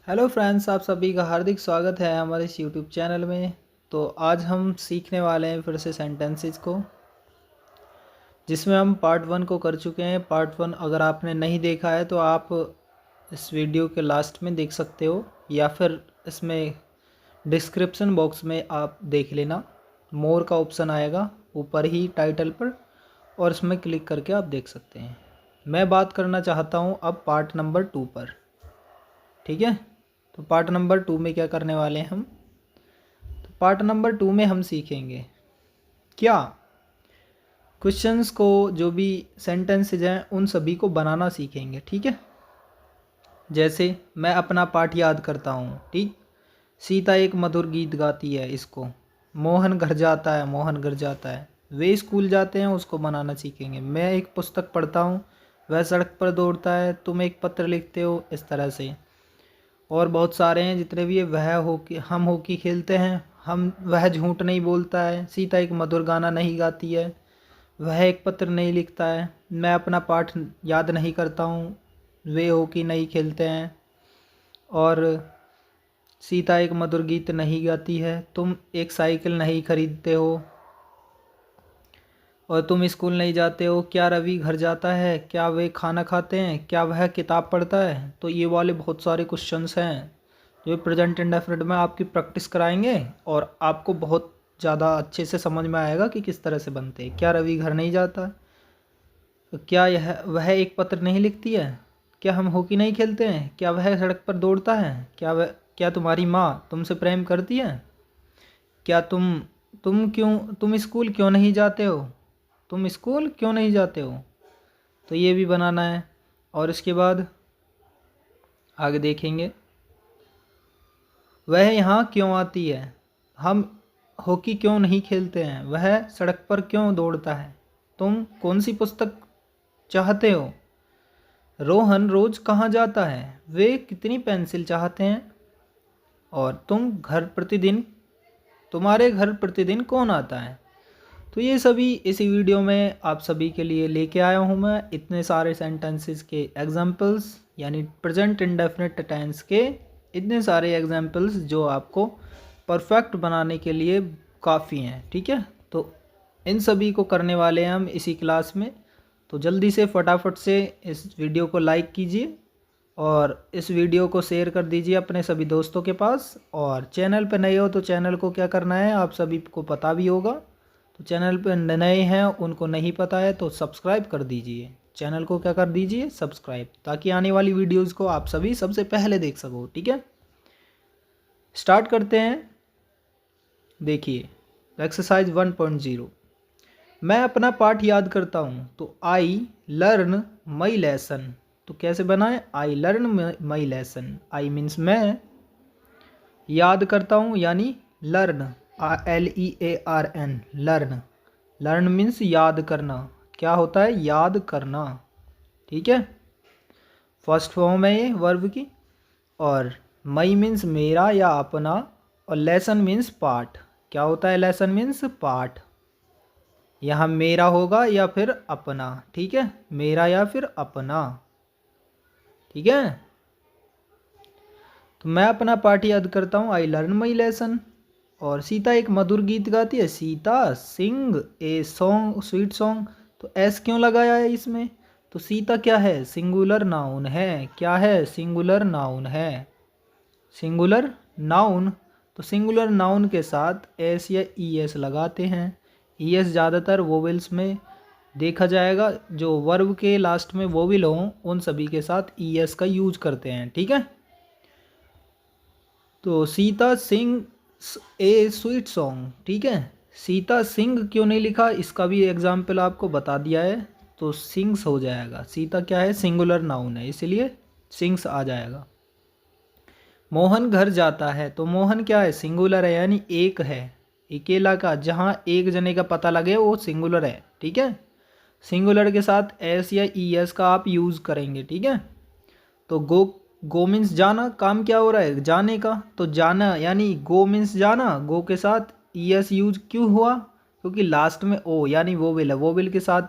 Hello friends, आप सभी का हार्दिक स्वागत है हमारे इस यूट्यूब चैनल में। तो आज हम सीखने वाले हैं फिर से सेंटेंसेस को, जिसमें हम पार्ट 1 को कर चुके हैं। पार्ट 1 अगर आपने नहीं देखा है तो आप इस वीडियो के लास्ट में देख सकते हो, या फिर इसमें डिस्क्रिप्शन बॉक्स में आप देख लेना। मोर का ऑप्शन आएगा ऊपर ही टाइटल पर, और इसमें क्लिक करके आप देख सकते हैं। मैं बात करना चाहता हूँ अब पार्ट नंबर 2 पर, ठीक है। तो पार्ट नंबर 2 में क्या करने वाले हैं हम? तो पार्ट नंबर 2 में हम सीखेंगे क्या क्वेश्चंस को, जो भी सेंटेंसेज हैं उन सभी को बनाना सीखेंगे, ठीक है। जैसे मैं अपना पाठ याद करता हूँ, ठीक। सीता एक मधुर गीत गाती है, इसको। मोहन घर जाता है, मोहन घर जाता है। वे स्कूल जाते हैं, उसको बनाना सीखेंगे। मैं एक पुस्तक पढ़ता हूँ, वह सड़क पर दौड़ता है। तुम एक पत्र लिखते हो, इस तरह से। और बहुत सारे हैं जितने भी। वह हॉकी, हम हॉकी खेलते हैं, हम। वह झूठ नहीं बोलता है। सीता एक मधुर गाना नहीं गाती है। वह एक पत्र नहीं लिखता है। मैं अपना पाठ याद नहीं करता हूँ। वे हॉकी नहीं खेलते हैं। और सीता एक मधुर गीत नहीं गाती है। तुम एक साइकिल नहीं खरीदते हो। और तुम स्कूल नहीं जाते हो। क्या रवि घर जाता है? क्या वे खाना खाते हैं? क्या वह किताब पढ़ता है? तो ये वाले बहुत सारे क्वेश्चंस हैं जो प्रेजेंट इंडेफिनिट में आपकी प्रैक्टिस कराएंगे, और आपको बहुत ज़्यादा अच्छे से समझ में आएगा कि किस तरह से बनते हैं। क्या रवि घर नहीं जाता? तो क्या वह एक पत्र नहीं लिखती है? क्या हम हॉकी नहीं खेलते हैं? क्या वह सड़क पर दौड़ता है? क्या तुम्हारी माँ तुमसे प्रेम करती है? क्या तुम स्कूल क्यों नहीं जाते हो? तुम स्कूल क्यों नहीं जाते हो? तो ये भी बनाना है। और इसके बाद आगे देखेंगे, वह यहाँ क्यों आती है? हम हॉकी क्यों नहीं खेलते हैं? वह सड़क पर क्यों दौड़ता है? तुम कौन सी पुस्तक चाहते हो? रोहन रोज कहाँ जाता है? वे कितनी पेंसिल चाहते हैं? और तुम्हारे घर प्रतिदिन कौन आता है? तो ये सभी इसी वीडियो में आप सभी के लिए लेके आया हूँ मैं। इतने सारे सेंटेंसेस के एग्जाम्पल्स, यानी प्रेजेंट इंडेफिनिट टेंस के इतने सारे एग्जाम्पल्स जो आपको परफेक्ट बनाने के लिए काफ़ी हैं, ठीक है। तो इन सभी को करने वाले हैं हम इसी क्लास में। तो जल्दी से फटाफट से इस वीडियो को लाइक कीजिए, और इस वीडियो को शेयर कर दीजिए अपने सभी दोस्तों के पास। और चैनल पर नए हो तो चैनल को क्या करना है आप सभी को पता भी होगा। तो चैनल पर नए हैं, उनको नहीं पता है तो सब्सक्राइब कर दीजिए। चैनल को क्या कर दीजिए? सब्सक्राइब, ताकि आने वाली वीडियोज़ को आप सभी सबसे पहले देख सको, ठीक है। स्टार्ट करते हैं। देखिए एक्सरसाइज 1.0। मैं अपना पाठ याद करता हूँ, तो आई लर्न माई लेसन। तो कैसे बनाए? I learn my lesson. I means मैं, याद करता हूँ यानी learn, LEARN, learn. Learn means याद करना। क्या होता है? याद करना, ठीक है। फर्स्ट फॉर्म है ये वर्ब की। और मई मीन्स मेरा या अपना, और लेसन मीन्स पाठ। क्या होता है? लेसन मीन्स पाठ। यहाँ मेरा होगा या फिर अपना, ठीक है। मेरा या फिर अपना, ठीक है। तो मैं अपना पाठ याद करता हूँ, आई लर्न माई लेसन। और सीता एक मधुर गीत गाती है। सीता सिंग ए सॉन्ग, स्वीट सॉन्ग। तो एस क्यों लगाया है इसमें? तो सीता क्या है? सिंगुलर नाउन है। क्या है? सिंगुलर नाउन है। Singular noun. तो सिंगुलर नाउन के साथ एस या ई एस लगाते हैं। ई एस ज़्यादातर वोवेल्स में देखा जाएगा। जो वर्ब के लास्ट में वोवेल हों उन सभी के साथ ई एस का यूज करते हैं, ठीक है। तो सीता सिंग ए स्वीट सॉन्ग, ठीक है। सीता सिंग क्यों नहीं लिखा, इसका भी एग्जाम्पल आपको बता दिया है। तो सिंग्स हो जाएगा। सीता क्या है? सिंगुलर नाउन है, इसलिए सिंग्स आ जाएगा। मोहन घर जाता है। तो मोहन क्या है? सिंगुलर है, यानी एक है, अकेला का। जहाँ एक जने का पता लगे वो सिंगुलर है, ठीक है। सिंगुलर के साथ एस या ई एस का आप यूज़ करेंगे, ठीक है। तो गो मीन्स जाना। काम क्या हो रहा है? जाने का। तो जाना यानी गो मीन्स जाना। गो के साथ ई एस यूज क्यों हुआ? क्योंकि लास्ट में ओ यानी वोवेल है। वोवेल के साथ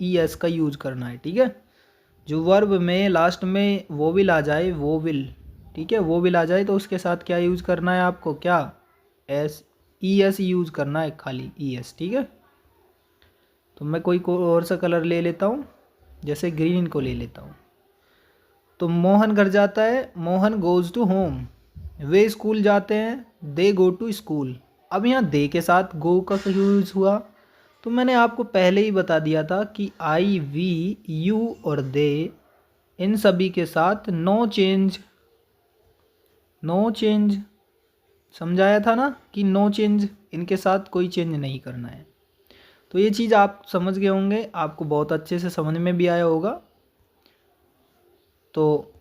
ई एस का यूज करना है, ठीक है। जो वर्ब में लास्ट में वोवेल आ जाए, वोवेल, ठीक है, वो बिल आ जाए तो उसके साथ क्या यूज़ करना है आपको, क्या ES यूज़ करना है, खाली ES। ठीक है, तो मैं कोई और सा कलर ले लेता हूँ, जैसे ग्रीन को ले लेता हूँ। तो मोहन घर जाता है, मोहन गोज़ टू होम। वे स्कूल जाते हैं, दे गो टू स्कूल। अब यहाँ दे के साथ गो का यूज़ हुआ, तो मैंने आपको पहले ही बता दिया था कि आई, वी, यू और दे, इन सभी के साथ नो चेंज, नो चेंज समझाया था ना कि नो चेंज, इनके साथ कोई चेंज नहीं करना है। तो ये चीज़ आप समझ गए होंगे, आपको बहुत अच्छे से समझ में भी आया होगा। तो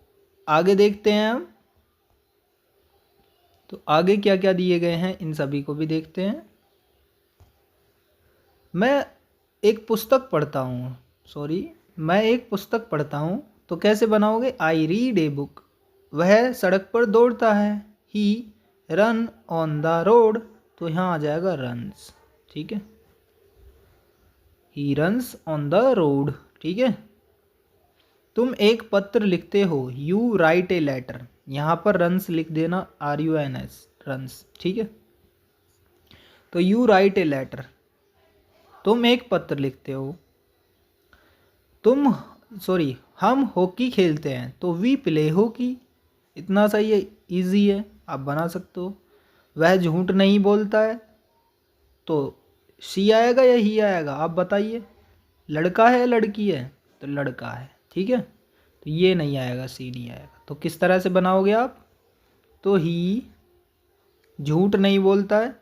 आगे देखते हैं हम, तो आगे क्या क्या दिए गए हैं इन सभी को भी देखते हैं। मैं एक पुस्तक पढ़ता हूँ, तो कैसे बनाओगे, आई रीड ए बुक। वह सड़क पर दौड़ता है, ही रन ऑन द रोड, तो यहाँ आ जाएगा रन्स। ठीक है, he runs on the road. ठीक है, तुम एक पत्र लिखते हो, यू राइट ए लेटर। यहाँ पर रन्स लिख देना, RUNS, रन्स। ठीक है, तो यू राइट ए लेटर, तुम एक पत्र लिखते हो। हम हॉकी खेलते हैं, तो वी प्ले हॉकी। इतना सही है, इजी है, आप बना सकते हो। वह झूठ नहीं बोलता है, तो सी आएगा या ही आएगा, आप बताइए। लड़का है लड़की है, तो लड़का है। ठीक है, तो ये नहीं आएगा, सी नहीं आएगा। तो किस तरह से बनाओगे आप, तो ही झूठ नहीं बोलता है,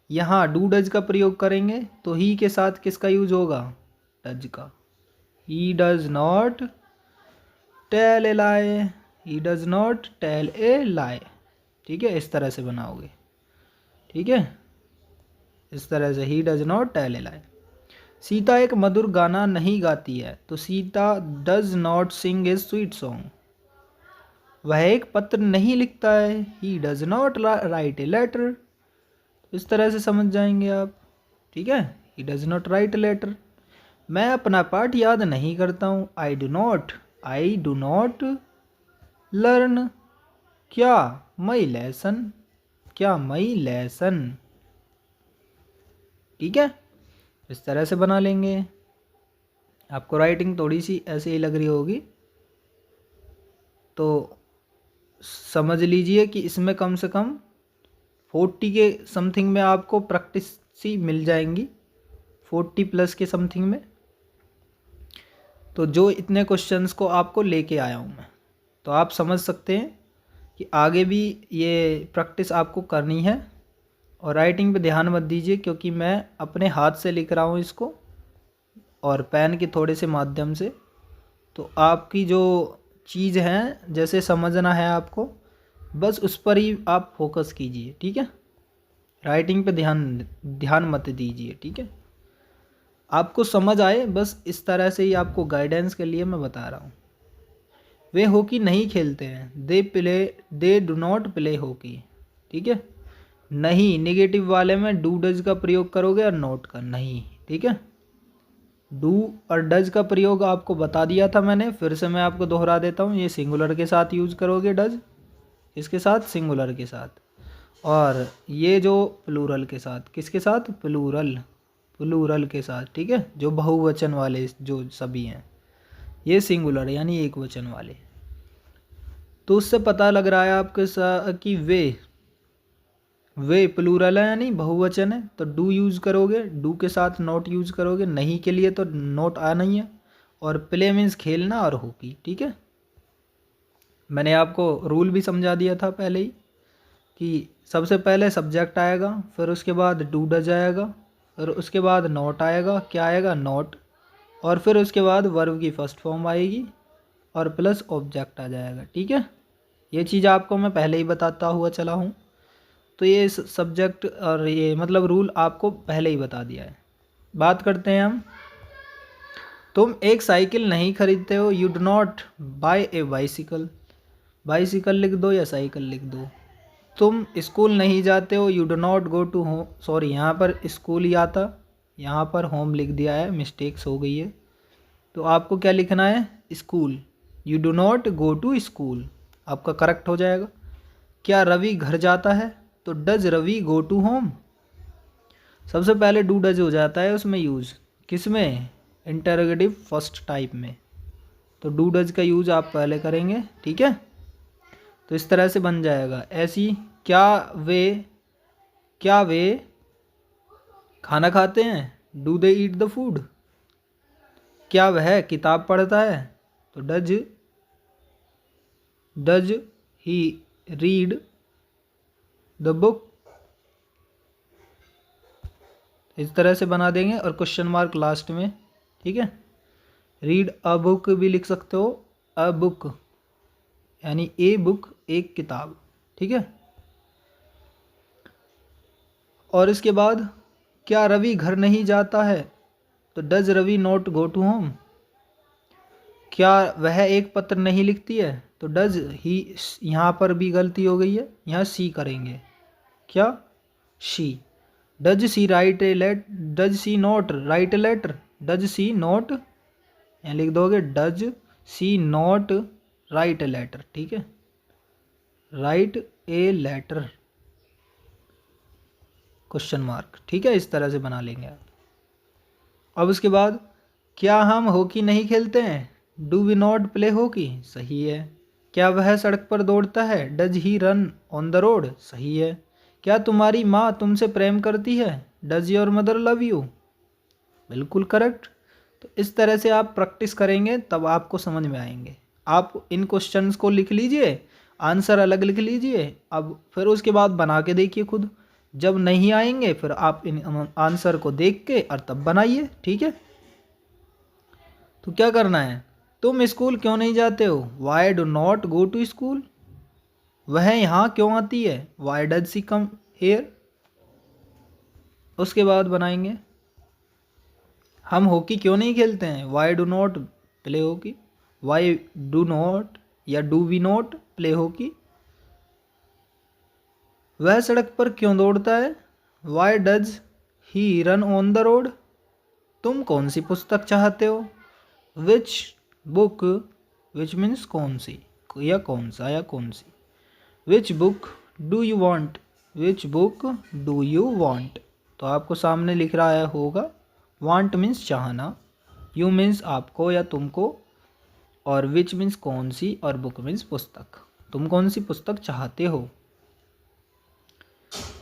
यहाँ डू डज का प्रयोग करेंगे, तो ही के साथ किसका यूज होगा, डज का। He does not tell a lie, he does not tell a lie. ठीक है, इस तरह से बनाओगे। ठीक है, इस तरह से, he does not tell a lie. Sita एक मधुर गाना नहीं गाती है, तो Sita does not sing a sweet song. वह एक पत्र नहीं लिखता है, he does not write a letter. इस तरह से समझ जाएंगे आप। ठीक है, he does not write a letter. मैं अपना पाठ याद नहीं करता हूँ, आई डू नॉट लर्न क्या माई लेसन, ठीक है, इस तरह से बना लेंगे। आपको राइटिंग थोड़ी सी ऐसे ही लग रही होगी, तो समझ लीजिए कि इसमें कम से कम 40 के समथिंग में आपको प्रैक्टिस सी मिल जाएंगी, 40 प्लस के समथिंग में। तो जो इतने क्वेश्चंस को आपको लेके आया हूँ मैं, तो आप समझ सकते हैं कि आगे भी ये प्रैक्टिस आपको करनी है। और राइटिंग पे ध्यान मत दीजिए, क्योंकि मैं अपने हाथ से लिख रहा हूँ इसको और पेन के थोड़े से माध्यम से। तो आपकी जो चीज़ है, जैसे समझना है आपको, बस उस पर ही आप फोकस कीजिए। ठीक है, राइटिंग पे ध्यान मत दीजिए। ठीक है, आपको समझ आए, बस इस तरह से ही आपको गाइडेंस के लिए मैं बता रहा हूँ। वे हॉकी नहीं खेलते हैं, they do not play hockey. ठीक है, नहीं नेगेटिव वाले में डू डज का प्रयोग करोगे और नॉट का नहीं। ठीक है, डू और डज का प्रयोग आपको बता दिया था मैंने, फिर से मैं आपको दोहरा देता हूँ। ये सिंगुलर के साथ यूज़ करोगे डज, इसके साथ सिंगुलर के साथ, और ये जो प्लूरल के साथ, किसके साथ, प्लूरल के साथ। ठीक है, जो बहुवचन वाले जो सभी हैं, ये सिंगुलर यानी एक वचन वाले। तो उससे पता लग रहा है आपके साथ कि वे प्लूरल है यानी बहुवचन है, तो डू यूज़ करोगे, डू के साथ नॉट यूज़ करोगे, नहीं के लिए तो नॉट आना ही है, और प्ले मीन्स खेलना और हॉकी। ठीक है, मैंने आपको रूल भी समझा दिया था पहले ही कि सबसे पहले सब्जेक्ट आएगा, फिर उसके बाद डू डज आएगा, फिर उसके बाद नॉट आएगा, क्या आएगा, नॉट, और फिर उसके बाद वर्ब की फर्स्ट फॉर्म आएगी और प्लस ऑब्जेक्ट आ जाएगा। ठीक है, ये चीज़ आपको मैं पहले ही बताता हुआ चला हूँ, तो ये सब्जेक्ट और ये मतलब रूल आपको पहले ही बता दिया है। बात करते हैं हम, तुम एक साइकिल नहीं खरीदते हो, you do not buy a bicycle. Bicycle लिख दो या साइकिल लिख दो। तुम स्कूल नहीं जाते हो, you do not go to home, sorry यहाँ पर स्कूल ही आता, यहाँ पर होम लिख दिया है, मिस्टेक्स हो गई है। तो आपको क्या लिखना है, school, you do not go to school, आपका करेक्ट हो जाएगा। क्या रवि घर जाता है? तो does Ravi go to home? सबसे पहले डू डज हो जाता है उसमें यूज, किसमें? इंटरोगेटिव फर्स्ट टाइप में। तो डू डज का यूज आप पहले करेंगे, ठीक है। तो इस तरह से बन जाएगा। ऐसी क्या वे खाना खाते हैं? Do they eat the food? क्या वह किताब पढ़ता है? तो does he read the book? इस तरह से बना देंगे और क्वेश्चन मार्क लास्ट में, ठीक है। रीड अ बुक भी लिख सकते हो, अ बुक यानी ए बुक, एक किताब, ठीक है। और इसके बाद क्या रवि घर नहीं जाता है? तो does Ravi not go to home? क्या वह एक पत्र नहीं लिखती है? तो डज ही, यहाँ पर भी गलती हो गई है, यहाँ सी करेंगे, क्या? She. Does she write a let, does she not write a letter? Does she not, यहाँ लिख दोगे does she not write a letter, ठीक है। Write a letter question mark, ठीक है। इस तरह से बना लेंगे आप। अब उसके बाद क्या हम हॉकी नहीं खेलते हैं? Do we not play hockey? सही है। क्या वह सड़क पर दौड़ता है? Does he run on the road? सही है। क्या तुम्हारी माँ तुमसे प्रेम करती है? Does your mother love you? बिल्कुल करेक्ट। तो इस तरह से आप प्रैक्टिस करेंगे तब आपको समझ में आएंगे। आप इन क्वेश्चंस को लिख लीजिए, आंसर अलग लिख लीजिए, अब फिर उसके बाद बना के देखिए खुद। जब नहीं आएंगे फिर आप इन आंसर को देख के और तब बनाइए, ठीक है। तो क्या करना है, तुम स्कूल क्यों नहीं जाते हो? Why do not go to school? वह यहाँ क्यों आती है? Why does she come here? उसके बाद बनाएंगे हम हॉकी क्यों नहीं खेलते हैं? Why do not play hockey? Why do not या do we not play hockey? वह सड़क पर क्यों दौड़ता है? Why does he run on the road? तुम कौन सी पुस्तक चाहते हो? विच बुक, विच मीन्स कौन सी, या कौन सा या कौन सी। Which book do you want? Which book do you want? तो आपको सामने लिख रहा है होगा, वांट मीन्स चाहना, यू मीन्स आपको या तुमको, और विच मीन्स कौन सी, और बुक मीन्स पुस्तक, तुम कौन सी पुस्तक चाहते हो।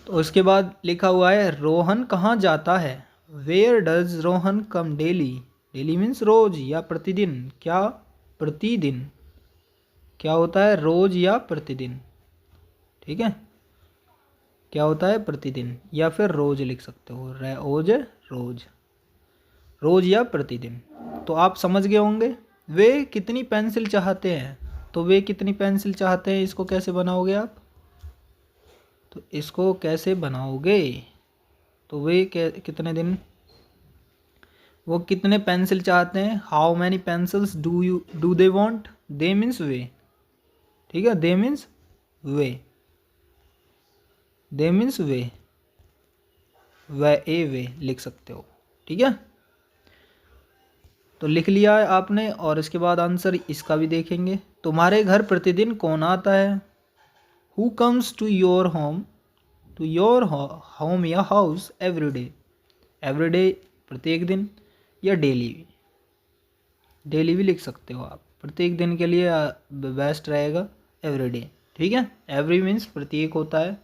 तो उसके बाद लिखा हुआ है रोहन कहाँ जाता है? Where does Rohan come daily? Daily means रोज या प्रतिदिन, क्या? प्रतिदिन। क्या होता है, रोज या प्रतिदिन, ठीक है। क्या होता है, प्रतिदिन, या फिर रोज लिख सकते हो, रोज रोज, रोज या प्रतिदिन। तो आप समझ गए होंगे। वे कितनी पेंसिल चाहते हैं? तो वे कितनी पेंसिल चाहते हैं, इसको कैसे बनाओगे आप? तो इसको कैसे बनाओगे, तो वे कितने दिन, वो कितने पेंसिल चाहते हैं? How many pencils do they want? They means वे, ठीक है, दे मीन्स वे, दे मीन्स वे, वे ए वे लिख सकते हो, ठीक है। तो लिख लिया है आपने, और इसके बाद आंसर इसका भी देखेंगे। तुम्हारे घर प्रतिदिन कौन आता है? Who comes to your home, to your home या house every day? Every day प्रत्येक दिन, या डेली, डेली भी लिख सकते हो आप, प्रत्येक दिन के लिए बेस्ट रहेगा एवरी डे, ठीक है। एवरी मीन्स प्रत्येक होता है,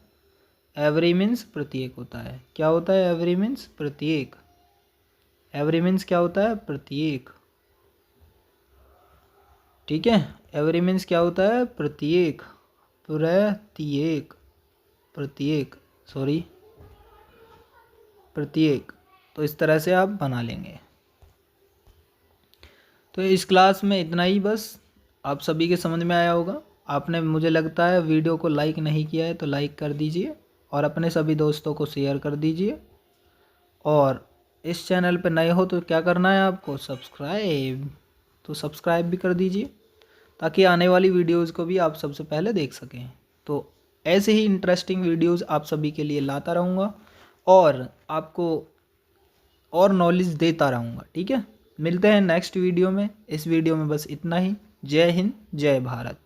एवरी मीन्स प्रत्येक होता है, क्या होता है एवरी मीन्स? प्रत्येक। एवरी मीन्स क्या होता है? प्रत्येक, ठीक है। एवरी मीन्स क्या होता है? प्रत्येक, प्रत्येक, प्रत्येक, सॉरी, प्रत्येक। तो इस तरह से आप बना लेंगे। तो इस क्लास में इतना ही बस, आप सभी के समझ में आया होगा। आपने, मुझे लगता है, वीडियो को लाइक नहीं किया है तो लाइक कर दीजिए, और अपने सभी दोस्तों को शेयर कर दीजिए। और इस चैनल पर नए हो तो क्या करना है आपको? सब्सक्राइब, तो सब्सक्राइब भी कर दीजिए, ताकि आने वाली वीडियोज़ को भी आप सबसे पहले देख सकें। तो ऐसे ही इंटरेस्टिंग वीडियोज़ आप सभी के लिए लाता रहूँगा, और आपको और नॉलेज देता रहूँगा, ठीक है। मिलते हैं नेक्स्ट वीडियो में। इस वीडियो में बस इतना ही। जय हिंद, जय भारत।